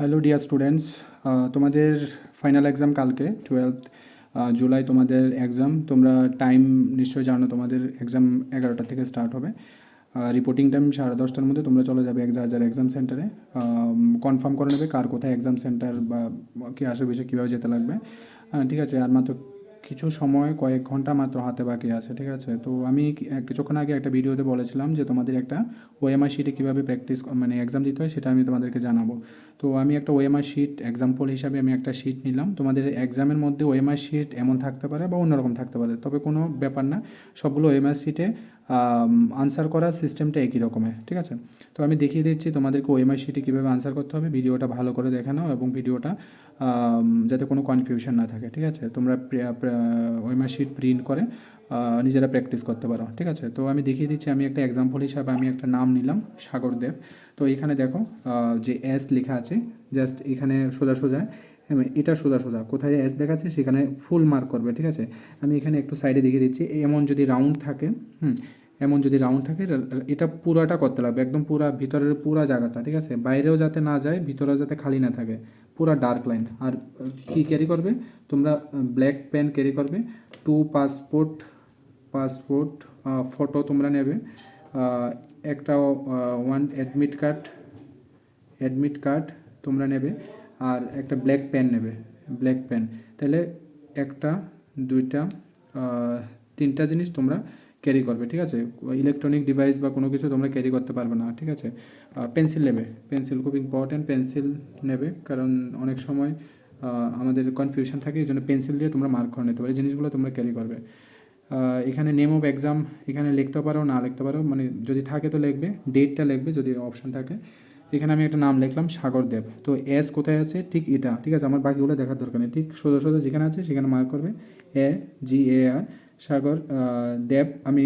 Hello dear students, তোমাদের final exam কালকে 12th July তোমাদের এক্সাম। তোমরা টাইম নিশ্চয়ই জানো, তোমাদের এক্সাম 11টা থেকে স্টার্ট হবে। রিপোর্টিং টাইম 10:30টার মধ্যে তোমরা চলে যাবে যার যার এক্সাম সেন্টারে। কনফার্ম করে নেবে কার কোথায় এক্সাম সেন্টার বা কি আশেপাশে কীভাবে যেতে লাগবে। ঠিক আছে, আর মাত্র কিছু সময়, কয়েক ঘন্টা মাত্র হাতে বাকি আছে। ঠিক আছে, তো আমি কিছুক্ষণ আগে একটা ভিডিওতে বলেছিলাম যে তোমাদের একটা ওএমআর শিটে কীভাবে প্র্যাকটিস মানে এক্সাম দিতে হয় সেটা আমি তোমাদেরকে জানাবো। তো আমি একটা ওএমআর শিট এক্সাম্পল হিসাবে আমি একটা শিট নিলাম। তোমাদের এক্সামের মধ্যে ওএমআর শিট এমন থাকতে পারে বা অন্যরকম থাকতে পারে, তবে কোনো ব্যাপার না, সবগুলো ওএমআর শিটে আনসার করার সিস্টেমটা একই রকমের। ঠিক আছে, তো আমি দেখিয়ে দিচ্ছি তোমাদেরকে ওএমআর শিটে কীভাবে আনসার করতে হবে। ভিডিওটা ভালো করে দেখে নাও এবং ভিডিওটা যাতে কোনো কনফিউশন না থাকে। ঠিক আছে, তোমরা ওএমআর শিট প্রিন্ট করে নিজেরা প্র্যাকটিস করতে পারো। ঠিক আছে, তো আমি দেখিয়ে দিচ্ছি। আমি একটা এক্সাম্পল হিসাবে আমি একটা নাম নিলাম, সাগর দেব। তো এখানে দেখো যে এস লেখা আছে, জাস্ট এখানে সোজা সোজা, এটা সোজা সোজা কোথায় এস দেখাচ্ছে সেখানে ফুল মার্ক করবে। ঠিক আছে, আমি এখানে একটু সাইডে দেখিয়ে দিচ্ছি। এমন যদি রাউন্ড থাকে, এমন যদি রাউন্ড থাকে, এটা পুরাটা করতে লাগবে, একদম পুরা ভিতরের পুরা জায়গাটা। ঠিক আছে, বাইরেও যাতে না যায়, ভিতরেও যাতে খালি না থাকে, পুরা ডার্ক লাইন। আর কি ক্যারি করবে তোমরা? ব্ল্যাক পেন ক্যারি করবে। 2 পাসপোর্ট ফটো তোমরা নেবে। একটা 1 অ্যাডমিট কার্ড তোমরা নেবে। আর একটা ব্ল্যাক পেন নেবে, ব্ল্যাক পেন। তাহলে একটা, দুইটা, তিনটা জিনিস তোমরা ক্যারি করবে। ঠিক আছে, ইলেকট্রনিক ডিভাইস বা কোনো কিছু তোমরা ক্যারি করতে পারবে না। ঠিক আছে, পেন্সিল নেবে, পেন্সিল খুব ইম্পর্ট্যান্ট, পেন্সিল নেবে। কারণ অনেক সময় আমাদের কনফিউশন থাকে, এই জন্য পেন্সিল দিয়ে তোমরা মার্ক করে নিতে পারো। এই জিনিসগুলো তোমরা ক্যারি করবে। এখানে নেম অফ এক্সাম এখানে লিখতে পারো, না লিখতে পারো, মানে যদি থাকে তো লিখবে, ডেটটা লিখবে যদি অপশান থাকে। এখানে আমি একটা নাম লিখলাম সাগর দেব। তো এস কোথায় আছে? ঠিক এটা। ঠিক আছে, আমার বাকিগুলো দেখার দরকার নেই, ঠিক সোজা সোজা যেখানে আছে সেখানে মার্ক করবে। AGAR সাগর দেব। আমি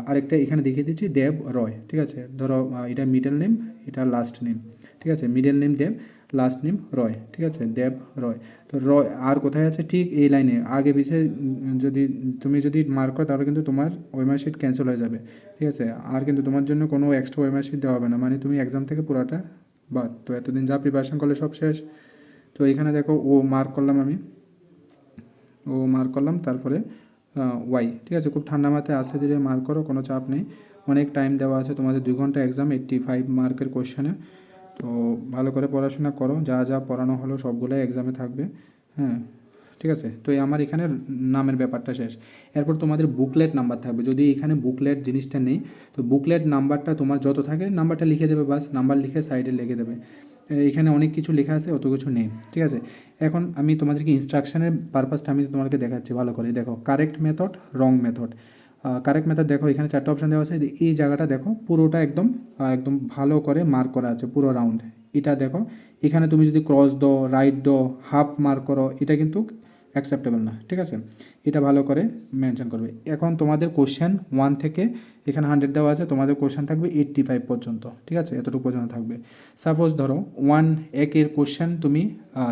আরেকটা এখানে দেখিয়ে দিচ্ছি, দেব রয়। ঠিক আছে, ধরো এটা মিডল নেম, এটা লাস্ট নেম। ঠিক আছে, মিডল নেম দেব, লাস্ট নেম রয়। ঠিক আছে, দেব রয়। তো রয় আর কোথায় আছে? ঠিক এই লাইনে, আগে পিছিয়ে যদি তুমি যদি মার্ক করো তাহলে কিন্তু তোমার ওএমআর শিট ক্যান্সেল হয়ে যাবে। ঠিক আছে, আর কিন্তু তোমার জন্য কোনো এক্সট্রা ওএমআর শিট দেওয়া হবে না, মানে তুমি এক্সাম থেকে পুরোটা বাদ। তো এতদিন যা প্রিপারেশন করলে সব শেষ। তো এখানে দেখো ও মার্ক করলাম, আমি ও মার্ক করলাম, তারপরে ওয়াই। ঠিক আছে, খুব ঠান্ডা মাথায় আস্তে ধীরে মার্ক করো, কোনো চাপ নেই। অনেক টাইম দেওয়া আছে তোমাদের, 2 ঘন্টা এক্সাম, 85 মার্কের কোশ্চেনে। তো ভালো করে পড়াশোনা করো, যা যা পড়ানো হলো সবগুলোই এক্সামে থাকবে। হ্যাঁ, ঠিক আছে, তো আমার এখানে নামের ব্যাপারটা শেষ। এরপর তোমাদের বুকলেট নাম্বার থাকবে। যদি এখানে বুকলেট জিনিসটা নেই, তো বুকলেট নাম্বারটা তোমার যত থাকে নাম্বারটা লিখে দেবে, বাস নাম্বার লিখে সাইডে লিখে দেবে। এখানে অনেক কিছু লেখা আছে, অত কিছু নেই। ঠিক আছে, এখন আমি তোমাদেরকে ইনস্ট্রাকশনের পারপাসটা আমি তোমাদেরকে দেখাচ্ছি ভালো করে। দেখো, কারেক্ট মেথড, রং মেথড। কারেক্ট মেথড দেখো, এখানে 4টা অপশান দেওয়া আছে। এই জায়গাটা দেখো, পুরোটা একদম একদম ভালো করে মার্ক করা আছে, পুরো রাউন্ড। এটা দেখো, এখানে তুমি যদি ক্রস দাও, রাইট দাও, হাফ মার্ক করো, এটা কিন্তু অ্যাকসেপ্টেবল না। ঠিক আছে, এটা ভালো করে মেনশন করবে। এখন তোমাদের কোশ্চেন 1 থেকে এখানে 100 দেওয়া আছে, তোমাদের কোশ্চেন থাকবে 85 পর্যন্ত। ঠিক আছে, এতটুকু পর্যন্ত থাকবে। সাপোজ ধরো 1 কোশ্চেন তুমি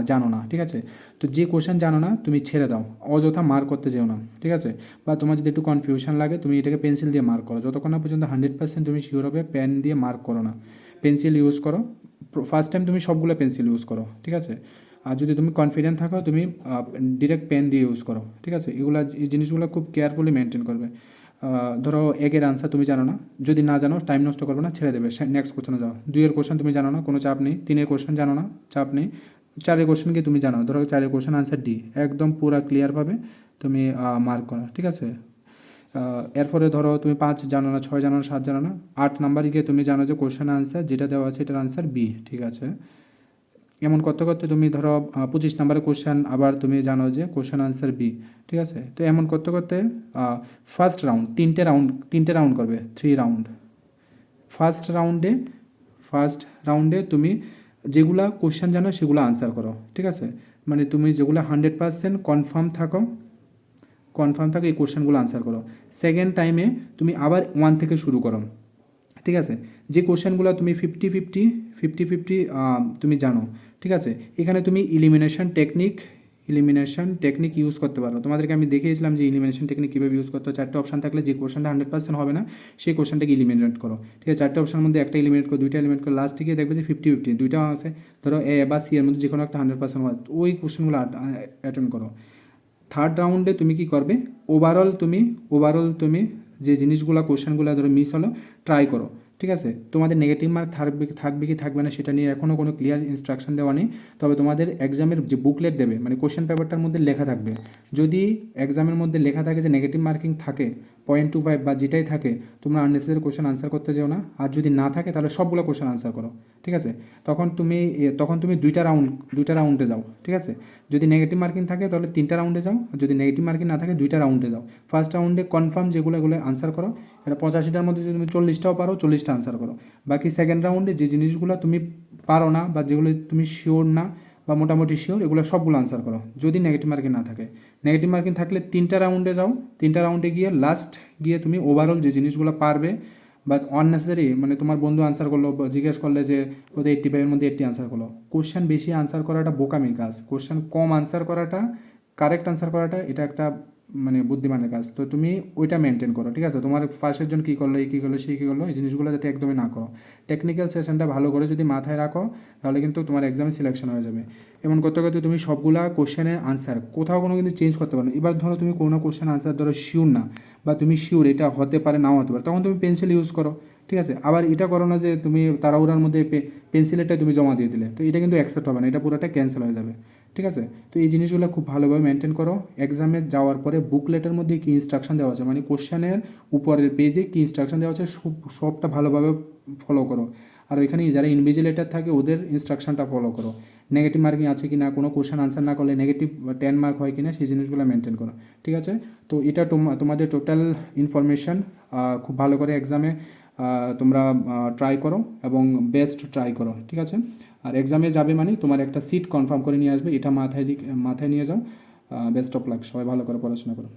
জানো না। ঠিক আছে, তো যে কোশ্চেন জানো না তুমি ছেড়ে দাও, অযথা মার্ক করতে যেও না। ঠিক আছে, বা তোমার যদি একটু কনফিউশন লাগে তুমি এটাকে পেন্সিল দিয়ে মার্ক করো, যতক্ষণ না পর্যন্ত 100% তুমি শিওর হবে। পেন দিয়ে মার্ক করো না, পেন্সিল ইউজ করো। ফার্স্ট টাইম তুমি সবগুলো পেন্সিল ইউজ করো। ঠিক আছে, আর যদি তুমি কনফিডেন্ট থাকো তুমি ডিরেক্ট পেন দিয়ে ইউজ করো। ঠিক আছে, এই জিনিসগুলো খুব কেয়ারফুলি মেনটেন করবে। ধরো 1-এর আনসার তুমি জানো না, যদি না জানো টাইম নষ্ট করবে না, ছেড়ে দেবে, নেক্সট কোশ্চেনে যাও। 2-এর কোশ্চেন তুমি জানো না, কোনো চাপ নেই। 3-এর কোশ্চেন জানো না, চাপ নেই। 4-এর কোশ্চেন কি তুমি জানো, ধরো 4-এর কোশ্চেন আনসার ডি, একদম পুরো ক্লিয়ারভাবে তুমি মার্ক করো। ঠিক আছে, এরপরে ধরো তুমি 5 জানো না, 6 জানো না, 7 জানো না, 8 নাম্বারে গিয়ে তুমি জানো যে কোশ্চেন আনসার যেটা দেওয়া আছে এটার আনসার বি। ঠিক আছে, এমন করতে করতে তুমি ধরো 25 নাম্বারের কোশ্চেন আবার তুমি জানো যে কোশ্চেন আনসার বি। ঠিক আছে, তো এমন করতে করতে ফার্স্ট রাউন্ড 3টে রাউন্ড করবে, 3 রাউন্ড। ফার্স্ট রাউন্ডে তুমি যেগুলা কোশ্চেন জানো সেগুলো আনসার করো। ঠিক আছে, মানে তুমি যেগুলো 100% কনফার্ম থাকো এই কোশ্চেনগুলো আনসার করো। সেকেন্ড টাইমে তুমি আবার 1 থেকে শুরু করো। ঠিক আছে, যে কোশ্চেনগুলো তুমি 50-50 তুমি জানো। ঠিক আছে, এখানে তুমি elimination technique elimination technique use করতে পারো। তোমাদেরকে আমি দেখিয়েছিলাম যে ইলিমিনেশন টেকনিক কীভাবে ইউজ করতে হয়। 4টে অপশান থাকলে যে কোশ্চেনটা 100% হবে না সেই কোশ্চেনটাকে ইলিমিনেট করো, ঠিক আছে। 4টে অপশানের মধ্যে একটা ইলিমিনেট করো, 2টা এলিমিনেট করো, লাস্টে গিয়ে দেখবে যে 50-50 দুইটাও আছে, ধরো এ বা সি এর মধ্যে যে কোনো একটা 100% হয়, ওই কোশ্চেনগুলো অ্যাটেন্ড করো। থার্ড রাউন্ডে তুমি কি করবে, ওভারঅল তুমি যে জিনিসগুলো কোশ্চেনগুলো ধরো মিস হলো ট্রাই করো, ঠিক আছে। তোমাদের নেগেটিভ মার্ক থাকবে কি থাকবে না সেটা নিয়ে এখনও কোনো ক্লিয়ার ইনস্ট্রাকশন দেওয়া নেই। তবে তোমাদের এক্সামের যে বুকলেট দেবে মানে কোশ্চেন পেপারটার মধ্যে লেখা থাকবে, যদি এক্সামের মধ্যে লেখা থাকে যে নেগেটিভ মার্কিং থাকে 0.25 বা যেটাই থাকে, তোমরা আননেসেসারি কোশ্চেন আনসার করতে যেও না। আর যদি না থাকে তাহলে সবগুলো কোশ্চেন আনসার করো, ঠিক আছে। তখন তুমি দুইটা রাউন্ডে যাও, ঠিক আছে। যদি নেগেটিভ মার্কিং থাকে তাহলে 3টা রাউন্ডে যাও, আর যদি নেগেটিভ মার্কিং না থাকে 2টা রাউন্ডে যাও। ফার্স্ট রাউন্ডে কনফার্ম যেগুলো আনসার করো, এটা 85টার মধ্যে যদি তুমি 40টাও পারো 40টা আনসার করো। বাকি সেকেন্ড রাউন্ডে যে জিনিসগুলো তুমি পারো না বা যেগুলো তুমি শিওর না বা মোটামুটি শিওর, এগুলো সবগুলো আনসার করো যদি নেগেটিভ মার্কিং না থাকে। নেগেটিভ মার্কিং থাকলে 3টা রাউন্ডে যাও, 3টা রাউন্ডে গিয়ে লাস্ট গিয়ে তুমি ওভারঅল যে জিনিসগুলো পারবে বাট অননেসেসারি মানে তোমার বন্ধু আনসার করলো, জিজ্ঞেস করলে যে ওদের 85-এর মধ্যে 80 আনসার করলো, কোশ্চেন বেশি আনসার করাটা বোকামি কাজ, কোশ্চেন কম আনসার করাটা, কারেক্ট আনসার করাটা এটা একটা মানে বুদ্ধিমানের কাজ। তো তুমি ওইটা মেনটেন করো, ঠিক আছে। তোমার ফার্স্টের জন কী করলো, এই কী করলো, সেই কী করলো, এই জিনিসগুলো যাতে একদমই না করো। টেকনিক্যাল সেশনটা ভালো করে যদি মাথায় রাখো তাহলে কিন্তু তোমার এক্সামে সিলেকশন হয়ে যাবে। এমন করতে করতে তুমি সবগুলা কোশ্চেনের আনসার কোথাও কোনো কিন্তু চেঞ্জ করতে পারো না। এবার ধরো তুমি কোনো কোশ্চেন আনসার ধরো শিওর না বা তুমি শিওর এটা হতে পারে নাও হতে পারে, তখন তুমি পেন্সিল ইউজ করো, ঠিক আছে। আবার এটা করো না যে তুমি তাড়াহুড়ার মধ্যে পেন্সিলেরটা তুমি জমা দিয়ে দিলে, তো এটা কিন্তু অ্যাকসেপ্ট হবে না, এটা পুরোটা ক্যান্সেল হয়ে যাবে, ঠিক আছে। তো এই জিনিসগুলো খুব ভালোভাবে মেনটেন করো। এক্সামে যাওয়ার পরে বুকলেটের মধ্যে কী ইনস্ট্রাকশন দেওয়া আছে মানে কোশ্চেনের উপরের পেজে কী ইনস্ট্রাকশন দেওয়া আছে সবটা ভালোভাবে ফলো করো। আর ওইখানে যারা ইনভিজিলেটর থাকে ওদের ইনস্ট্রাকশনটা ফলো করো। নেগেটিভ মার্কিং আছে কি না, কোনো কোশ্চেন আনসার না করলে নেগেটিভ 10 মার্ক হয় কি না, সেই জিনিসগুলো মেনটেন করো, ঠিক আছে। তো এটা তোমাদের টোটাল ইনফরমেশান খুব ভালো করে এক্সামে তোমরা ট্রাই করো এবং বেস্ট ট্রাই করো, ঠিক আছে। আর এক্সামে যাবে মানে তোমার একটা সিট কনফার্ম করে নিয়ে আসবে, এটা মাথায় নিয়ে যাও। বেস্ট অফ লাক, সবাই ভালো করে পড়াশোনা করো।